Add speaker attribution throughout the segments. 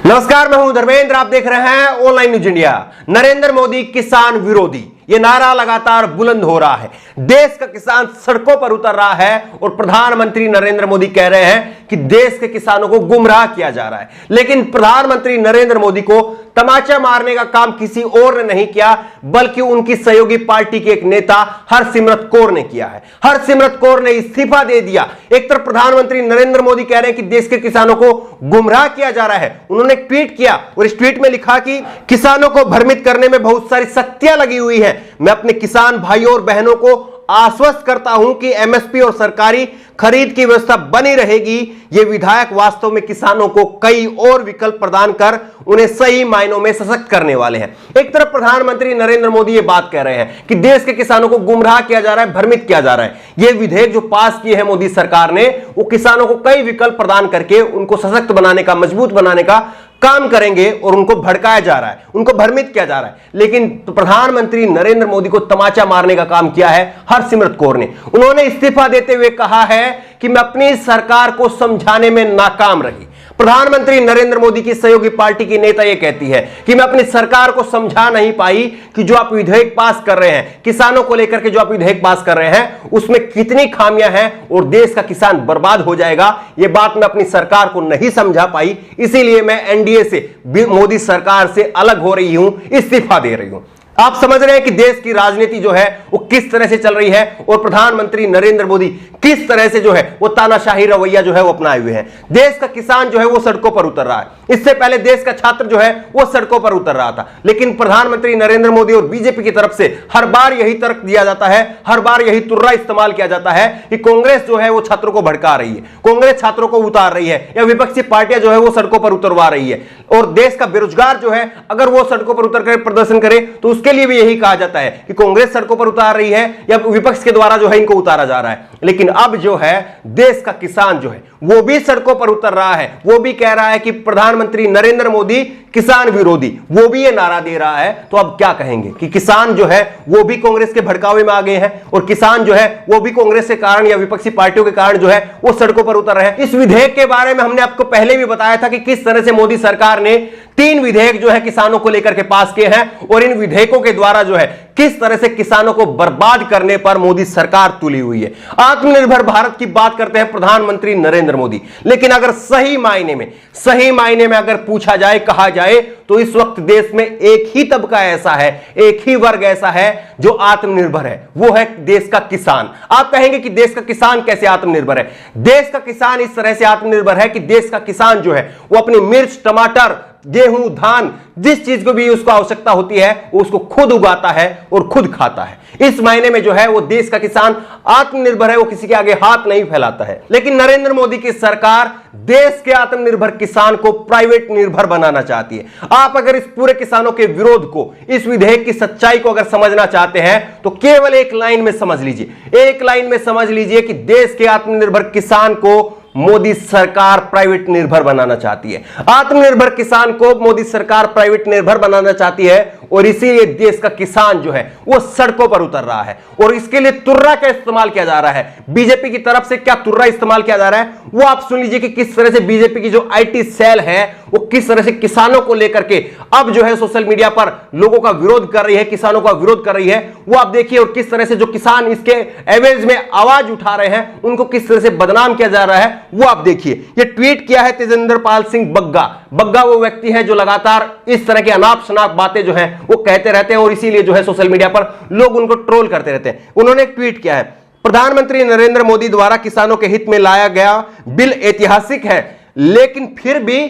Speaker 1: नमस्कार, मैं हूं धर्मेंद्र। आप देख रहे हैं online news India. Narendra Modi किसान विरोधी, यह नारा लगातार बुलंद हो रहा है। देश का किसान सड़कों पर उतर रहा है और प्रधानमंत्री नरेंद्र मोदी कह रहे हैं कि देश के किसानों को गुमराह किया जा रहा है। लेकिन प्रधानमंत्री नरेंद्र मोदी को तमाचा मारने का काम किसी और ने नहीं किया, बल्कि उनकी सहयोगी पार्टी के एक नेता हरसिमरत कौर ने किया है। हरसिमरत कौर ने इस्तीफा दे दिया। एक तरफ प्रधानमंत्री नरेंद्र मोदी कह रहे हैं कि देश के किसानों को गुमराह किया जा रहा है। उन्होंने एक ट्वीट किया और इस ट्वीट में लिखा कि किसानों को भ्रमित करने में बहुत सारी शक्तियां लगी हुई हैं। मैं अपने किसान भाइयों और बहनों को आश्वस्त करता हूं कि एमएसपी और सरकारी खरीद की व्यवस्था बनी रहेगी। ये विधायक वास्तव में किसानों को कई और विकल्प प्रदान कर उन्हें सही मायनों में सशक्त करने वाले हैं। एक तरफ प्रधानमंत्री नरेंद्र मोदी ये बात कह रहे हैं कि देश के किसानों को गुमराह किया जा रहा है, भ्रमित किया जा रहा है। ये विधेयक जो पास किए हैं मोदी सरकार ने, वो किसानों को कई विकल्प प्रदान करके उनको सशक्त बनाने का, मजबूत बनाने का काम करेंगे और उनको भड़काया जा रहा है, उनको भ्रमित किया जा रहा है। लेकिन प्रधानमंत्री नरेंद्र मोदी को तमाचा मारने का काम किया है हरसिमरत कौर ने। उन्होंने इस्तीफा देते हुए कहा है कि मैं अपनी सरकार को समझाने में नाकाम रही। प्रधानमंत्री नरेंद्र मोदी की सहयोगी पार्टी की नेता यह कहती है कि मैं अपनी सरकार को समझा नहीं पाई कि जो आप विधेयक पास कर रहे हैं, किसानों को लेकर के जो आप विधेयक पास कर रहे हैं, उसमें कितनी खामियां हैं और देश का किसान बर्बाद हो जाएगा। यह बात मैं अपनी सरकार को नहीं समझा पाई, इसीलिए मैं एनडीए से, मोदी सरकार से अलग हो रही हूं, इस्तीफा दे रही हूं। आप समझ रहे हैं कि देश की राजनीति जो है वो किस तरह से चल रही है और प्रधानमंत्री नरेंद्र मोदी किस तरह से जो है वो तानाशाही रवैया जो है वो अपनाए हुए हैं। देश का किसान जो है वो सड़कों पर उतर रहा है। इससे पहले देश का छात्र जो है वो सड़कों पर उतर रहा था। लेकिन प्रधानमंत्री नरेंद्र मोदी और बीजेपी की तरफ से हर बार यही तर्क दिया जाता है, हर बार यही तुर्रा इस्तेमाल किया जाता है कि कांग्रेस जो है वो छात्रों को भड़का रही है, कांग्रेस छात्रों को उतार रही है, या विपक्षी पार्टियां जो है वो सड़कों पर उतरवा रही है। और देश का बेरोजगार जो है अगर वो सड़कों पर उतर कर प्रदर्शन करे तो उसके लिए भी यही कहा जाता है कि कांग्रेस सड़कों पर उतार रही है या विपक्ष के द्वारा जो है इनको उतारा जा रहा है। लेकिन अब जो है देश का किसान जो है वो भी सड़कों पर उतर रहा है। वो भी कह रहा है कि प्रधानमंत्री नरेंद्र मोदी किसान विरोधी, वो भी ये नारा दे रहा है। तो अब क्या कहेंगे कि किसान जो है वो भी कांग्रेस के भड़कावे में आ गए हैं और किसान जो है वो भी कांग्रेस के कारण या विपक्षी पार्टियों के कारण जो है वो सड़कों पर उतर रहे हैं। इस विधेयक के बारे में हमने आपको पहले भी बताया था कि किस तरह से मोदी सरकार ने 3 विधेयक जो है किसानों को लेकर के पास किए हैं और इन विधेयकों के द्वारा जो है किस तरह से किसानों को बर्बाद करने पर मोदी सरकार तुली हुई है। आत्मनिर्भर भारत की बात करते हैं प्रधानमंत्री नरेंद्र मोदी, लेकिन अगर सही मायने में अगर पूछा जाए, कहा जाए तो इस वक्त देश में एक ही तबका ऐसा है, एक ही वर्ग ऐसा है जो आत्मनिर्भर है, वो है देश का किसान। आप कहेंगे कि देश का किसान कैसे आत्मनिर्भर है? देश का किसान इस तरह से आत्मनिर्भर है कि देश का किसान जो है वो अपनी मिर्च, टमाटर, गेहूं, धान, जिस चीज को भी उसको आवश्यकता होती है वो उसको खुद उगाता है और खुद खाता है। इस मायने में जो है वो देश का किसान आत्मनिर्भर है, वो किसी के आगे हाथ नहीं फैलाता है। लेकिन नरेंद्र मोदी की सरकार देश के आत्मनिर्भर किसान को प्राइवेट निर्भर बनाना चाहती है। आप अगर इस पूरे किसानों के विरोध को, इस विधेयक की सच्चाई को अगर समझना चाहते हैं तो केवल एक लाइन में समझ लीजिए, एक लाइन में समझ लीजिए कि देश के आत्मनिर्भर किसान को मोदी सरकार प्राइवेट निर्भर बनाना चाहती है। आत्मनिर्भर किसान को मोदी सरकार प्राइवेट निर्भर बनाना चाहती है और इसीलिए देश का किसान जो है वो सड़कों पर उतर रहा है। और इसके लिए तुर्रा का इस्तेमाल किया जा रहा है। बीजेपी की तरफ से क्या तुर्रा इस्तेमाल किया जा रहा है वो आप सुन लीजिए कि किस तरह से बीजेपी की जो आईटी सेल है वो किस तरह से किसानों को लेकर के अब जो है सोशल मीडिया पर लोगों का विरोध कर रही है, किसानों का विरोध कर रही है। वो आप देखिए और किस तरह से जो किसान इसके एवज में आवाज उठा रहे हैं उनको किस तरह से बदनाम किया जा रहा है वो आप देखिए। ये ट्वीट किया है तेजेंद्र पाल सिंह बग्गा। बग्गा वो व्यक्ति है जो लगातार इस तरह की अनाप शनाप बातें जो है वो कहते रहते हैं और इसीलिए जो है सोशल मीडिया पर लोग उनको ट्रोल करते रहते हैं। उन्होंने एक ट्वीट किया है, प्रधानमंत्री नरेंद्र मोदी द्वारा किसानों के हित में लाया गया बिल ऐतिहासिक है, लेकिन फिर भी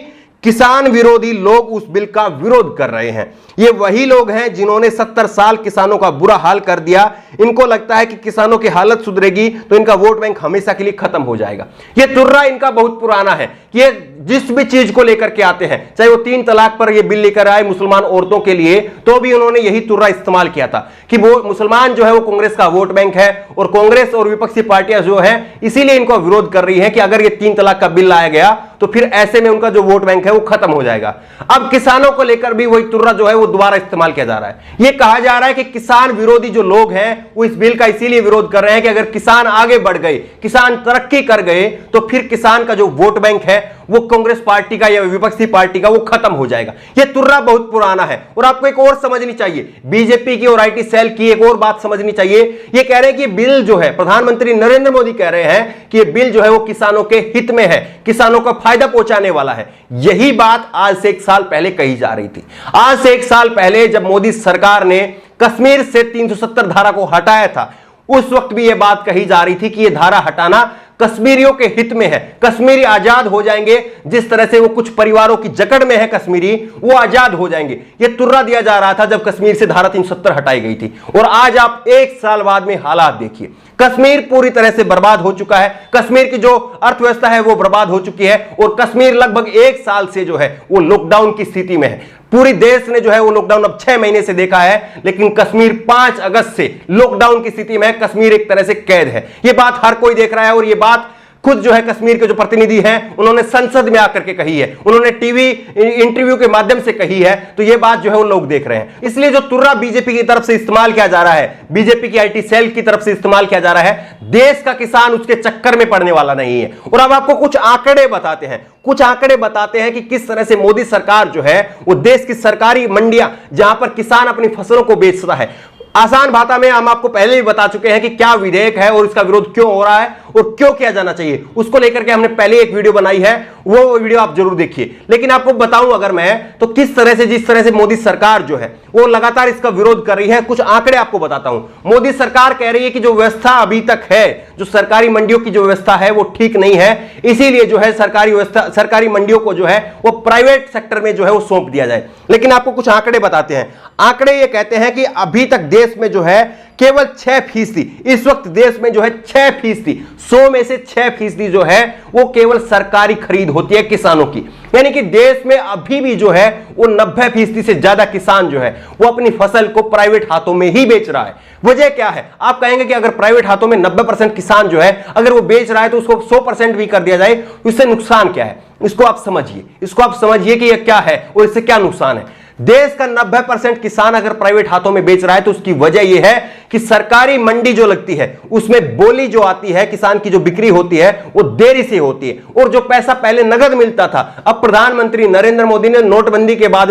Speaker 1: किसान विरोधी लोग उस बिल का विरोध कर रहे हैं। ये वही लोग हैं जिन्होंने 70 साल किसानों का बुरा हाल कर दिया। इनको लगता है कि किसानों की हालत सुधरेगी तो इनका वोट बैंक हमेशा के लिए खत्म हो जाएगा। ये तुर्रा इनका बहुत पुराना है कि ये जिस भी चीज को लेकर के आते हैं, चाहे वो 3 तलाक पर ये बिल लेकर आए मुसलमान औरतों के लिए, तो भी उन्होंने यही तुर्रा इस्तेमाल किया था कि वो मुसलमान जो है वो कांग्रेस का वोट बैंक है और कांग्रेस और विपक्षी पार्टियां जो है इसीलिए इनको विरोध कर रही है कि अगर ये 3 तलाक का बिल लाया गया तो फिर ऐसे में उनका जो वोट बैंक है वो खत्म हो जाएगा। अब किसानों को लेकर भी वही तुर्रा जो है वो दोबारा इस्तेमाल किया जा रहा है। ये कहा जा रहा है कि किसान विरोधी जो लोग हैं वो इस बिल का इसीलिए विरोध कर रहे हैं कि अगर किसान आगे बढ़ गए, किसान तरक्की कर गए तो फिर किसान का जो वोट बैंक है वो कांग्रेस पार्टी का या विपक्षी पार्टी का वो खत्म हो जाएगा। ये तुर्रा बहुत पुराना है। और आपको एक और समझनी चाहिए, बीजेपी की और आईटी सेल की एक और बात समझनी चाहिए। ये कह रहे हैं कि बिल जो है, प्रधानमंत्री नरेंद्र मोदी कह रहे हैं कि ये बिल जो है वो किसानों के हित में है, किसानों का फायदा पहुंचाने वाला है। यही बात आज से 1 साल पहले कही जा रही थी। आज से 1 साल पहले जब मोदी सरकार ने कश्मीर से 370 धारा को हटाया था, उस वक्त भी यह बात कही जा रही थी कि यह धारा हटाना कश्मीरियों के हित में है, कश्मीरी आजाद हो जाएंगे। जिस तरह से वो कुछ परिवारों की जकड़ में है कश्मीरी, वो आजाद हो जाएंगे। यह तुर्रा दिया जा रहा था जब कश्मीर से धारा 370 हटाई गई थी। और आज आप 1 साल बाद में हालात देखिए, कश्मीर पूरी तरह से बर्बाद हो चुका है। कश्मीर की जो अर्थव्यवस्था है वो बर्बाद हो चुकी है। और कश्मीर लगभग 1 साल से जो है वो लॉकडाउन की स्थिति में है। पूरी देश ने जो है वो लॉकडाउन अब 6 महीने से देखा है, लेकिन कश्मीर 5 अगस्त से लॉकडाउन की स्थिति में है। कश्मीर एक तरह से कैद है। ये बात हर कोई देख रहा है। और ये बात खुद जो है कश्मीर के जो प्रतिनिधि हैं उन्होंने संसद में आकर के कही है, उन्होंने टीवी इंटरव्यू के माध्यम से कही है। तो ये बात जो है वो लोग देख रहे हैं। इसलिए जो तुर्रा बीजेपी की तरफ से इस्तेमाल किया जा रहा है, बीजेपी की आईटी सेल की तरफ से इस्तेमाल किया जा रहा है, देश का किसान उसके चक्कर में पड़ने वाला नहीं है। और अब आपको कुछ आंकड़े बताते हैं, कुछ आंकड़े बताते हैं कि किस तरह से मोदी सरकार जो है वो देश की सरकारी मंडियां जहां पर किसान अपनी फसलों को बेचता है, आसान भाषा में हम आपको पहले ही बता चुके हैं कि क्या विधेयक है और इसका विरोध क्यों हो रहा है और क्यों किया जाना चाहिए। उसको लेकर के हमने पहले एक वीडियो बनाई है, वो वीडियो आप जरूर देखिए। लेकिन आपको बताऊं अगर मैं, तो किस तरह से, जिस तरह से मोदी सरकार जो है वो लगातार इसका विरोध कर रही है, कुछ आंकड़े आपको बताता हूं। मोदी सरकार कह रही है कि जो व्यवस्था अभी तक है, जो सरकारी मंडियों की जो व्यवस्था है वो ठीक नहीं है, इसीलिए जो है सरकारी व्यवस्था, सरकारी मंडियों को जो है वो प्राइवेट सेक्टर में जो है वो सौंप दिया जाए। लेकिन आपको कुछ आंकड़े बताते हैं। आंकड़े ये कहते हैं कि अभी तक देश में जो है केवल 6%, इस वक्त देश में जो है 6%, 100 में से 6% जो है वो केवल सरकारी खरीद होती है किसानों की। यानी कि देश में अभी भी जो है वो 90% से ज्यादा किसान जो है वो अपनी फसल को प्राइवेट हाथों में ही बेच रहा है। वजह क्या है? आप कहेंगे कि अगर प्राइवेट हाथों में 90% किसान जो है अगर वो बेच रहा है तो उसको 100% भी कर दिया जाए, इससे नुकसान क्या है? इसको आप समझिए, इसको आप समझिए कि यह क्या है और इससे क्या नुकसान है। देश का 90% किसान अगर प्राइवेट हाथों में बेच रहा है तो उसकी वजह यह है कि सरकारी मंडी जो लगती है उसमें बोली जो आती है, किसान की जो बिक्री होती है वो देरी से होती है। और जो पैसा पहले नगद मिलता था, अब प्रधानमंत्री नरेंद्र मोदी ने नोटबंदी के बाद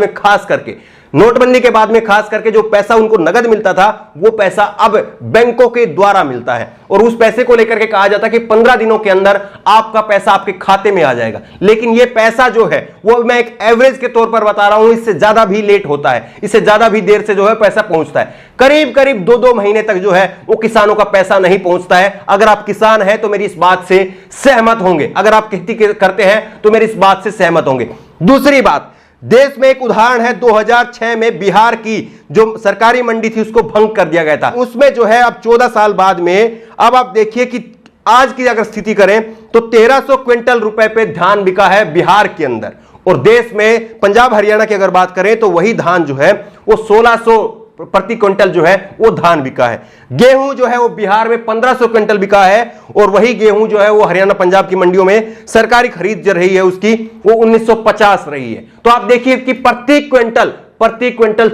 Speaker 1: में खास करके जो पैसा उनको नगद मिलता था वो पैसा अब बैंकों के द्वारा मिलता है। और उस पैसे को लेकर के कहा जाता है कि 15 दिनों के अंदर आपका पैसा आपके खाते में आ जाएगा। लेकिन ये पैसा जो है वो मैं एक एवरेज के तौर पर बता रहा हूं, इससे ज्यादा भी लेट होता है, इससे ज्यादा भी देर से जो है पैसा पहुंचता है। करीब करीब 2-2 महीने तक जो है वो किसानों का पैसा नहीं पहुंचता है। अगर आप किसान हैं तो मेरी इस बात से सहमत होंगे, अगर आप खेती करते हैं तो मेरी इस बात से सहमत होंगे। दूसरी बात, देश में एक उदाहरण है, 2006 में बिहार की जो सरकारी मंडी थी उसको भंग कर दिया गया था। उसमें जो है अब 14 साल बाद में अब आप देखिए कि आज की अगर स्थिति करें तो 1300 क्विंटल रुपए पे धान बिका है बिहार के अंदर। और देश में पंजाब हरियाणा की अगर बात करें तो वही धान जो है वो 1600 प्रति क्विंटल जो है वो धान बिका है। गेहूं जो है वो बिहार में 1500 क्विंटल बिका है और वही गेहूं जो है वो हरियाणा पंजाब की मंडियों में सरकारी खरीद जो रही है उसकी वो 1950 रही है। तो आप देखिए कि प्रति क्विंटल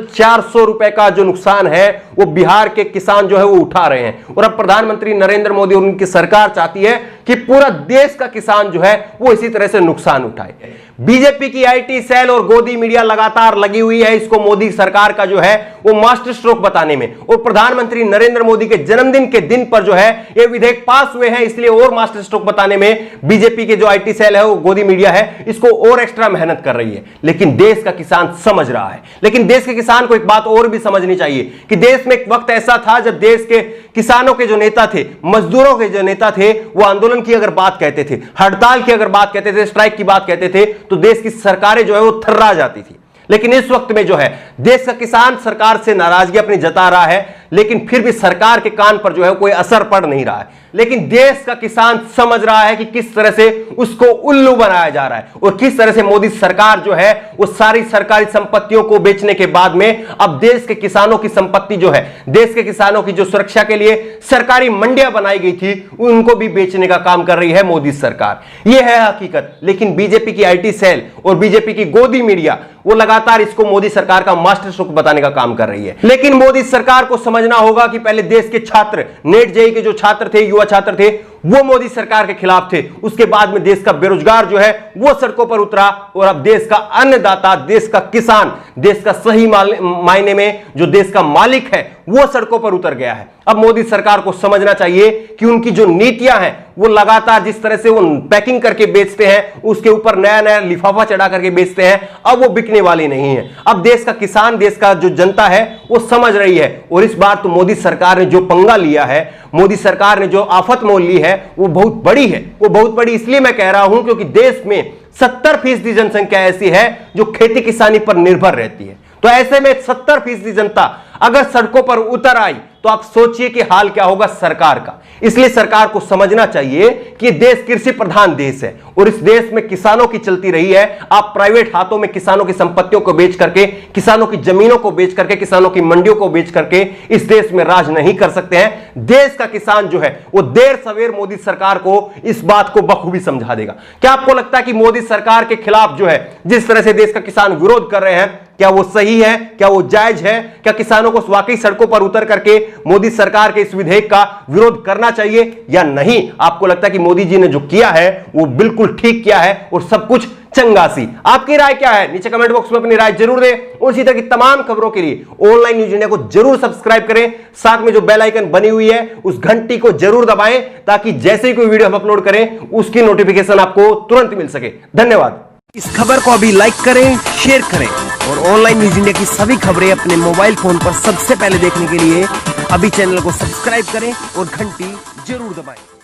Speaker 1: 400 रुपए का जो नुकसान है वो बिहार के किसान जो है वो उठा रहे हैं। और अब प्रधानमंत्री नरेंद्र मोदी और उनकी सरकार चाहती है कि पूरा देश का किसान जो है वो इसी तरह से नुकसान उठाए। बीजेपी की आईटी सेल और गोदी मीडिया लगातार लगी हुई है इसको मोदी सरकार का जो है वो मास्टर स्ट्रोक बताने में। और प्रधानमंत्री नरेंद्र मोदी के जन्मदिन के दिन पर जो है ये विधेयक पास हुए हैं, इसलिए और मास्टर स्ट्रोक बताने में बीजेपी के जो आईटी सेल है वो गोदी मीडिया है इसको और एक्स्ट्रा मेहनत कर रही है। लेकिन देश का किसान समझ रहा है। लेकिन देश के किसान को एक बात और भी समझनी चाहिए कि देश में एक वक्त ऐसा था जब देश के किसानों के जो नेता थे, मजदूरों के जो नेता थे, वो आंदोलन की अगर बात कहते थे, हड़ताल की अगर बात कहते थे, स्ट्राइक की बात कहते थे तो देश की सरकारें जो है वो थर्रा जाती थी। लेकिन इस वक्त में जो है देश का किसान सरकार से नाराजगी अपनी जता रहा है, लेकिन फिर भी सरकार के कान पर जो है कोई असर पड़ नहीं रहा है। लेकिन देश का किसान समझ रहा है कि किस तरह से उसको उल्लू बनाया जा रहा है और किस तरह से मोदी सरकार जो है वो सारी सरकारी संपत्तियों को बेचने के बाद में अब देश के किसानों की संपत्ति जो है, देश के किसानों की जो सुरक्षा के लिए सरकारी मंडियां बनाई गई थी उनको भी बेचने का काम कर रही है मोदी सरकार। यह है हकीकत। लेकिन बीजेपी की आईटी सेल और बीजेपी की गोदी मीडिया वो लगातार इसको मोदी सरकार का मास्टर स्ट्रोक बताने का काम कर रही है। लेकिन मोदी सरकार को समझना होगा कि पहले देश के छात्र, नेट जेईई के जो छात्र थे, युवा छात्र थे, वो मोदी सरकार के खिलाफ थे। उसके बाद में देश का बेरोजगार जो है वो सड़कों पर उतरा और अब देश का अन्नदाता, देश का किसान, देश का सही मायने में जो देश का मालिक है वो सड़कों पर उतर गया है। अब मोदी सरकार को समझना चाहिए कि उनकी जो नीतियां हैं वो लगातार जिस तरह से वो पैकिंग करके बेचते हैं, उसके ऊपर नया नया लिफाफा चढ़ा करके बेचते हैं, अब वो बिकने वाली नहीं है। अब देश का किसान, देश का जो जनता है वो समझ रही है। और इस बार तो मोदी सरकार ने जो पंगा लिया है, मोदी सरकार ने जो आफत मोल ली है वो बहुत बड़ी है। वो बहुत बड़ी इसलिए मैं कह रहा हूं क्योंकि देश में 70% जनसंख्या ऐसी है जो खेती किसानी पर निर्भर रहती है। तो ऐसे में 70% जनता अगर सड़कों पर उतर आई तो आप सोचिए कि हाल क्या होगा सरकार का। इसलिए सरकार को समझना चाहिए कि देश कृषि प्रधान देश है और इस देश में किसानों की चलती रही है। आप प्राइवेट हाथों में किसानों की संपत्तियों को बेच करके, किसानों की जमीनों को बेच करके, किसानों की मंडियों को बेच करके इस देश में राज नहीं कर सकते हैं। देश का किसान जो है वो देर सवेर मोदी सरकार को इस बात को बखूबी समझा देगा। क्या आपको लगता है कि मोदी सरकार के खिलाफ जो है जिस तरह से देश का किसान विरोध कर रहे हैं, क्या वो सही है? क्या वो जायज है? क्या किसानों को वाकई सड़कों पर उतर करके मोदी सरकार के इस विधेयक का विरोध करना चाहिए या नहीं? आपको लगता है कि मोदी जी ने जो किया है वो बिल्कुल ठीक किया है और सब कुछ चंगासी? आपकी राय क्या है? नीचे कमेंट बॉक्स में अपनी राय जरूर दें। और इसी तरह की तमाम खबरों के लिए ऑनलाइन न्यूज इंडिया को जरूर सब्सक्राइब करें। साथ में जो बेल आइकन बनी हुई है उस घंटी को जरूर दबाएं ताकि जैसे ही कोई वीडियो हम अपलोड करें उसकी नोटिफिकेशन आपको तुरंत मिल सके। धन्यवाद।
Speaker 2: इस खबर को अभी लाइक करें, शेयर करें और ऑनलाइन न्यूज इंडिया की सभी खबरें अपने मोबाइल फोन पर सबसे पहले देखने के लिए अभी चैनल को सब्सक्राइब करें और घंटी जरूर दबाएं।